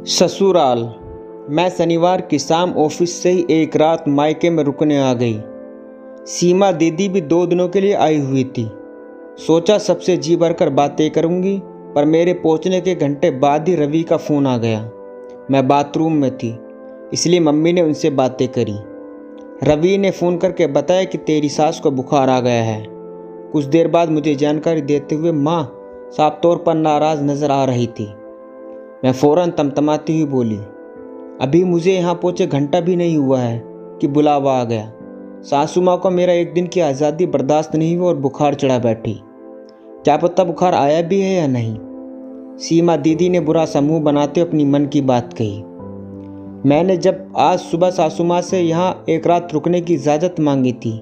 ससुराल। मैं शनिवार की शाम ऑफिस से ही एक रात मायके में रुकने आ गई। सीमा दीदी भी 2 दिनों के लिए आई हुई थी। सोचा सबसे जी भरकर बातें करूंगी, पर मेरे पहुंचने के घंटे बाद ही रवि का फ़ोन आ गया। मैं बाथरूम में थी, इसलिए मम्मी ने उनसे बातें करी। रवि ने फ़ोन करके बताया कि तेरी सास को बुखार आ गया है। कुछ देर बाद मुझे जानकारी देते हुए माँ साफ तौर पर नाराज़ नज़र आ रही थी। मैं फ़ौरन तमतमाती हुई बोली, अभी मुझे यहाँ पहुँचे घंटा भी नहीं हुआ है कि बुलावा आ गया। सासू माँ को मेरा एक दिन की आज़ादी बर्दाश्त नहीं हुई और बुखार चढ़ा बैठी। क्या पता बुखार आया भी है या नहीं। सीमा दीदी ने बुरा सा मुँह बनाते अपनी मन की बात कही। मैंने जब आज सुबह सासू माँ से यहाँ एक रात रुकने की इजाज़त मांगी थी,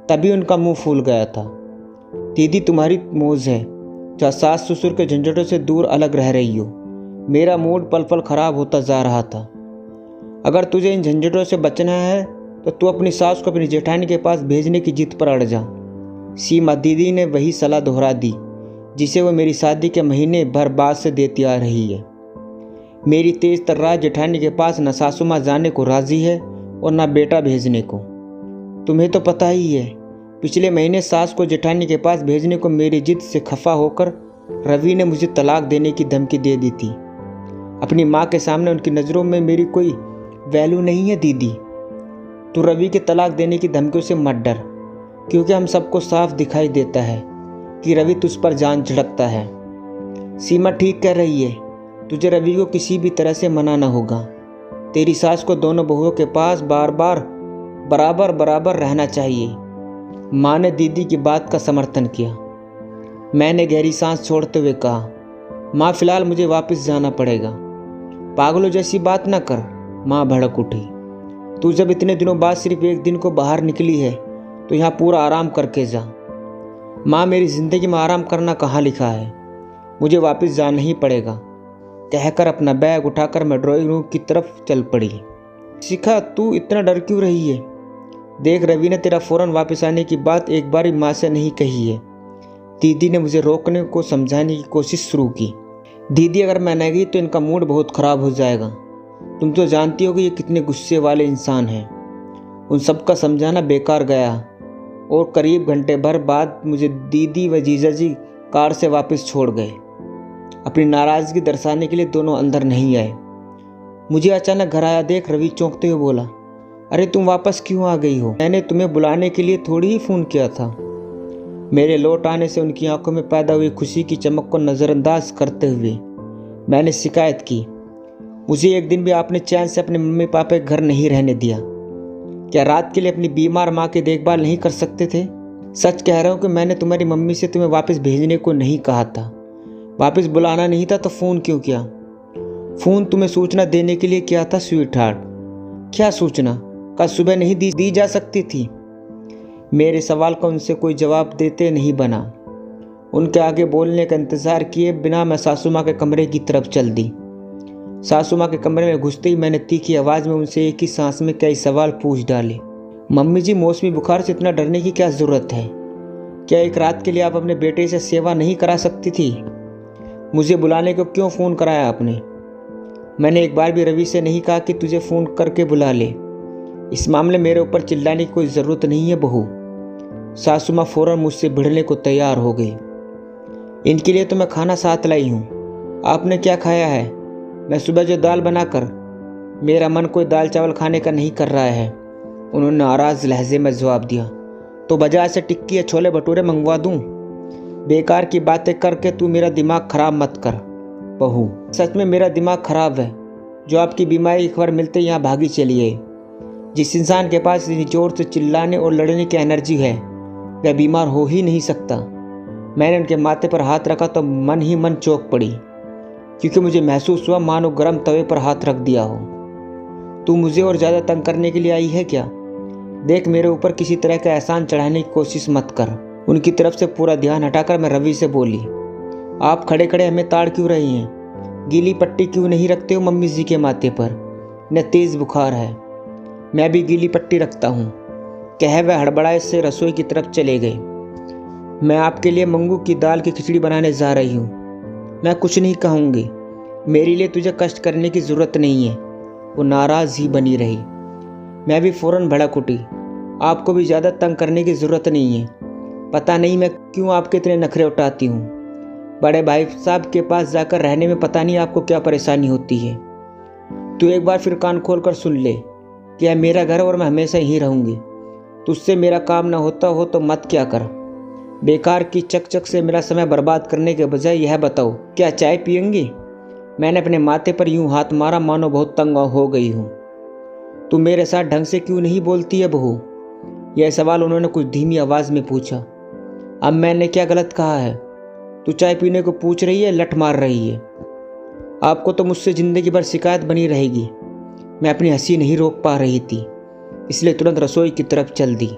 तभी उनका मुंह फूल गया था। दीदी तुम्हारी मौज है, जहाँ सास ससुर के झंझटों से दूर अलग रह रही हो। मेरा मूड पल पल खराब होता जा रहा था। अगर तुझे इन झंझटों से बचना है तो तू अपनी सास को अपनी जेठानी के पास भेजने की जिद पर अड़ जा। सीमा दीदी ने वही सलाह दोहरा दी जिसे वो मेरी शादी के महीने भर बाद से देती आ रही है। मेरी तेज तर्रार जेठानी के पास न सासू माँ जाने को राजी है और न बेटा भेजने को। तुम्हें तो पता ही है, पिछले महीने सास को जेठानी के पास भेजने को मेरी जिद से खफा होकर रवि ने मुझे तलाक देने की धमकी दे दी थी। अपनी माँ के सामने उनकी नज़रों में मेरी कोई वैल्यू नहीं है दीदी। तू रवि के तलाक देने की धमकियों से मत डर, क्योंकि हम सबको साफ दिखाई देता है कि रवि तुझ पर जान झड़कता है। सीमा ठीक कह रही है, तुझे रवि को किसी भी तरह से मनाना होगा। तेरी सास को दोनों बहुओं के पास बार बार बराबर बराबर रहना चाहिए। माँ ने दीदी की बात का समर्थन किया। मैंने गहरी सांस छोड़ते हुए कहा, माँ फिलहाल मुझे वापस जाना पड़ेगा। पागलों जैसी बात ना कर। माँ भड़क उठी। तू जब इतने दिनों बाद सिर्फ एक दिन को बाहर निकली है तो यहाँ पूरा आराम करके जा। माँ मेरी ज़िंदगी में आराम करना कहाँ लिखा है, मुझे वापस जाना ही पड़ेगा, कहकर अपना बैग उठाकर मैं ड्राइंग रूम की तरफ चल पड़ी। शिखा तू इतना डर क्यों रही है? देख रवि ने तेरा फ़ौरन वापस आने की बात एक बार माँ से नहीं कही है। दीदी ने मुझे रोकने को समझाने की कोशिश शुरू की। दीदी अगर मैं न गई तो इनका मूड बहुत ख़राब हो जाएगा। तुम तो जानती हो कि ये कितने गुस्से वाले इंसान हैं। उन सब का समझाना बेकार गया और करीब घंटे भर बाद मुझे दीदी व जीजा जी कार से वापस छोड़ गए। अपनी नाराज़गी दर्शाने के लिए दोनों अंदर नहीं आए। मुझे अचानक घर आया देख रवि चौंकते हुए बोला, अरे तुम वापस क्यों आ गई हो? मैंने तुम्हें बुलाने के लिए थोड़ी ही फ़ोन किया था। मेरे लौट आने से उनकी आंखों में पैदा हुई खुशी की चमक को नज़रअंदाज करते हुए मैंने शिकायत की, मुझे एक दिन भी आपने चैन से अपने मम्मी पापा के घर नहीं रहने दिया। क्या रात के लिए अपनी बीमार माँ की देखभाल नहीं कर सकते थे? सच कह रहा हूँ कि मैंने तुम्हारी मम्मी से तुम्हें वापस भेजने को नहीं कहा था। वापस बुलाना नहीं था तो फ़ोन क्यों किया? फ़ोन तुम्हें सूचना देने के लिए किया था स्वीट हार्ट। क्या सूचना? कल सुबह नहीं दी जा सकती थी? मेरे सवाल का उनसे कोई जवाब देते नहीं बना। उनके आगे बोलने का इंतज़ार किए बिना मैं सासू माँ के कमरे की तरफ चल दी। सासू माँ के कमरे में घुसते ही मैंने तीखी आवाज़ में उनसे एक ही सांस में कई सवाल पूछ डाले। मम्मी जी, मौसमी बुखार से इतना डरने की क्या ज़रूरत है? क्या एक रात के लिए आप अपने बेटे से सेवा नहीं करा सकती थी? मुझे बुलाने को क्यों फ़ोन कराया आपने? मैंने एक बार भी रवि से नहीं कहा कि तुझे फ़ोन करके बुला ले। इस मामले में मेरे ऊपर चिल्लाने की कोई ज़रूरत नहीं है बहू। सासू माँ फ़ौरन मुझसे भिड़ने को तैयार हो गई। इनके लिए तो मैं खाना साथ लाई हूँ। आपने क्या खाया है? मैं सुबह जो दाल बनाकर, मेरा मन कोई दाल चावल खाने का नहीं कर रहा है। उन्होंने नाराज़ लहजे में जवाब दिया, तो बाजार से टिक्की या छोले भटूरे मंगवा दूँ? बेकार की बातें करके तू मेरा दिमाग ख़राब मत कर बहू। सच में मेरा दिमाग ख़राब है जो आपकी बीमारी की खबर मिलते यहाँ भागी चली है। जिस इंसान के पास इतनी जोर से चिल्लाने और लड़ने की एनर्जी है वह बीमार हो ही नहीं सकता। मैंने उनके माथे पर हाथ रखा तो मन ही मन चौंक पड़ी, क्योंकि मुझे महसूस हुआ मानो गर्म तवे पर हाथ रख दिया हो। तू मुझे और ज़्यादा तंग करने के लिए आई है क्या? देख, मेरे ऊपर किसी तरह का एहसान चढ़ाने की कोशिश मत कर। उनकी तरफ से पूरा ध्यान हटाकर मैं रवि से बोली, आप खड़े खड़े हमें ताड़ क्यों रही हैं? गीली पट्टी क्यों नहीं रखते हो मम्मी जी के माथे पर? न तेज़ बुखार है। मैं भी गीली पट्टी रखता हूँ, कह वह हड़बड़ाए से रसोई की तरफ चले गए। मैं आपके लिए मूंग की दाल की खिचड़ी बनाने जा रही हूँ। मैं कुछ नहीं कहूँगी, मेरे लिए तुझे कष्ट करने की ज़रूरत नहीं है। वो नाराज़ ही बनी रही। मैं भी फ़ौरन भड़क उठी। आपको भी ज़्यादा तंग करने की ज़रूरत नहीं है। पता नहीं मैं क्यों आपके इतने नखरे उठाती हूँ। बड़े भाई साहब के पास जाकर रहने में पता नहीं आपको क्या परेशानी होती है। तू एक बार फिर कान खोल कर सुन ले कि यह मेरा घर और मैं हमेशा यहीं रहूँगी। तुझसे मेरा काम ना होता हो तो मत क्या कर। बेकार की चकचक से मेरा समय बर्बाद करने के बजाय यह बताओ, क्या चाय पियेंगी? मैंने अपने माथे पर यूं हाथ मारा मानो बहुत तंग हो गई हूँ। तू मेरे साथ ढंग से क्यों नहीं बोलती है बहू? यह सवाल उन्होंने कुछ धीमी आवाज़ में पूछा। अब मैंने क्या गलत कहा है? तू चाय पीने को पूछ रही है, लठ मार रही है। आपको तो मुझसे ज़िंदगी भर शिकायत बनी रहेगी। मैं अपनी हंसी नहीं रोक पा रही थी, इसलिए तुरंत रसोई की तरफ चल दी।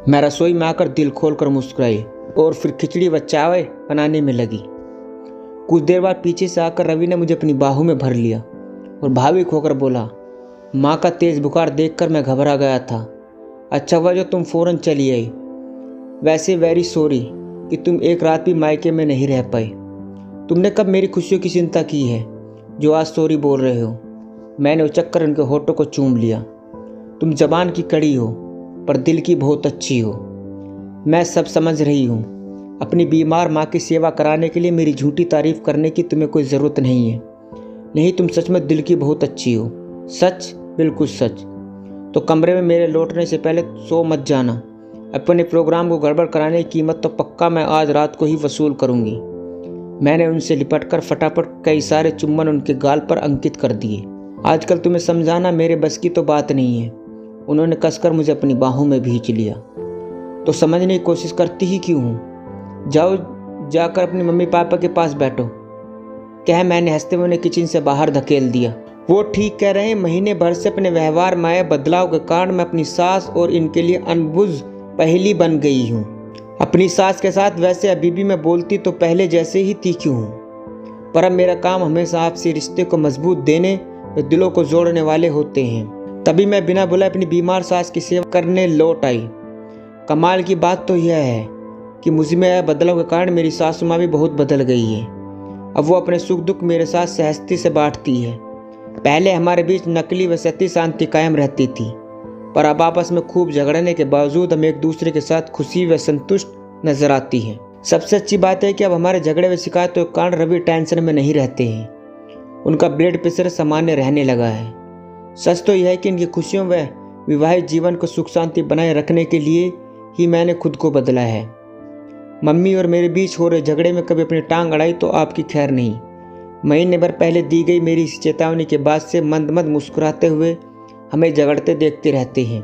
मैं रसोई में आकर दिल खोल कर मुस्कुराई और फिर खिचड़ी व चावल बनाने में लगी। कुछ देर बाद पीछे से आकर रवि ने मुझे अपनी बाहों में भर लिया और भावुक होकर बोला, माँ का तेज़ बुखार देखकर मैं घबरा गया था। अच्छा हुआ जो तुम फ़ौरन चली आई। वैसे वेरी सॉरी कि तुम एक रात भी मायके में नहीं रह पाई। तुमने कब मेरी खुशियों की चिंता की है जो आज सॉरी बोल रहे हो? मैंने उचक्कर उनके होठों को चूम लिया। तुम जबान की कड़ी हो पर दिल की बहुत अच्छी हो। मैं सब समझ रही हूँ। अपनी बीमार माँ की सेवा कराने के लिए मेरी झूठी तारीफ करने की तुम्हें कोई ज़रूरत नहीं है। नहीं, तुम सच में दिल की बहुत अच्छी हो। सच, बिल्कुल सच। तो कमरे में मेरे लौटने से पहले सो मत जाना। अपने प्रोग्राम को गड़बड़ कराने की कीमत तो पक्का मैं आज रात को ही वसूल करूँगी। मैंने उनसे लिपटकर फटाफट कई सारे चुम्बन उनके गाल पर अंकित कर दिए। आजकल तुम्हें समझाना मेरे बस की तो बात नहीं है। उन्होंने कसकर मुझे अपनी बाहों में भींच लिया। तो समझने की कोशिश करती ही क्यों हूँ? जाओ, जाकर अपनी मम्मी पापा के पास बैठो, कह मैंने हंसते हुए उन्हें किचन से बाहर धकेल दिया। वो ठीक कह रहे हैं। महीने भर से अपने व्यवहार में आए बदलाव के कारण मैं अपनी सास और इनके लिए अनबुझ पहेली बन गई हूँ। अपनी सास के साथ वैसे अभी भी मैं बोलती तो पहले जैसे ही तीखी हूँ, पर अब मेरा काम हमेशा आपसी रिश्ते को मजबूत देने व दिलों को जोड़ने वाले होते हैं। तभी मैं बिना बुलाए अपनी बीमार सास की सेवा करने लौट आई। कमाल की बात तो यह है कि मुझ में आए बदलाव के कारण मेरी सासू माँ भी बहुत बदल गई है। अब वो अपने सुख दुख मेरे साथ सहजती से बांटती है। पहले हमारे बीच नकली व सती शांति कायम रहती थी, पर अब आपस में खूब झगड़ने के बावजूद हम एक दूसरे के साथ खुशी व संतुष्ट नजर आती हैं। सबसे अच्छी बात है कि अब हमारे झगड़े व शिकायतों के कारण रवि टेंशन में नहीं रहते हैं। उनका ब्लड प्रेशर सामान्य रहने लगा है। सच तो यह है कि इनकी खुशियों व विवाहित जीवन को सुख शांति बनाए रखने के लिए ही मैंने खुद को बदला है। मम्मी और मेरे बीच हो रहे झगड़े में कभी अपनी टांग अड़ाई तो आपकी खैर नहीं। महीने भर पहले दी गई मेरी इस चेतावनी के बाद से मंद मंद मुस्कुराते हुए हमें झगड़ते देखते रहते हैं।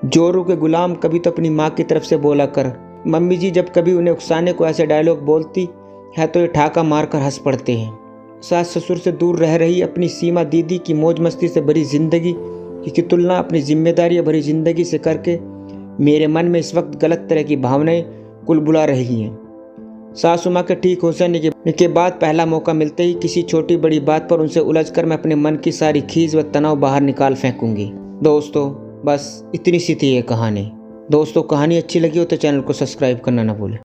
जोरू के गुलाम कभी तो अपनी माँ की तरफ से बोला कर। मम्मी जी जब कभी उन्हें उकसाने को ऐसे डायलॉग बोलती है तो ये ठाका मारकर हंस पड़ते हैं। सास ससुर से दूर रह रही अपनी सीमा दीदी की मौज मस्ती से भरी जिंदगी की तुलना अपनी जिम्मेदारी भरी जिंदगी से करके मेरे मन में इस वक्त गलत तरह की भावनाएं कुलबुला रही हैं। सासू माँ के ठीक हो जाने के बाद पहला मौका मिलते ही किसी छोटी बड़ी बात पर उनसे उलझकर मैं अपने मन की सारी खीज व तनाव बाहर निकाल फेंकूंगी। दोस्तों, बस इतनी सी थी ये कहानी। दोस्तों, कहानी अच्छी लगी हो तो चैनल को सब्सक्राइब करना ना भूलें।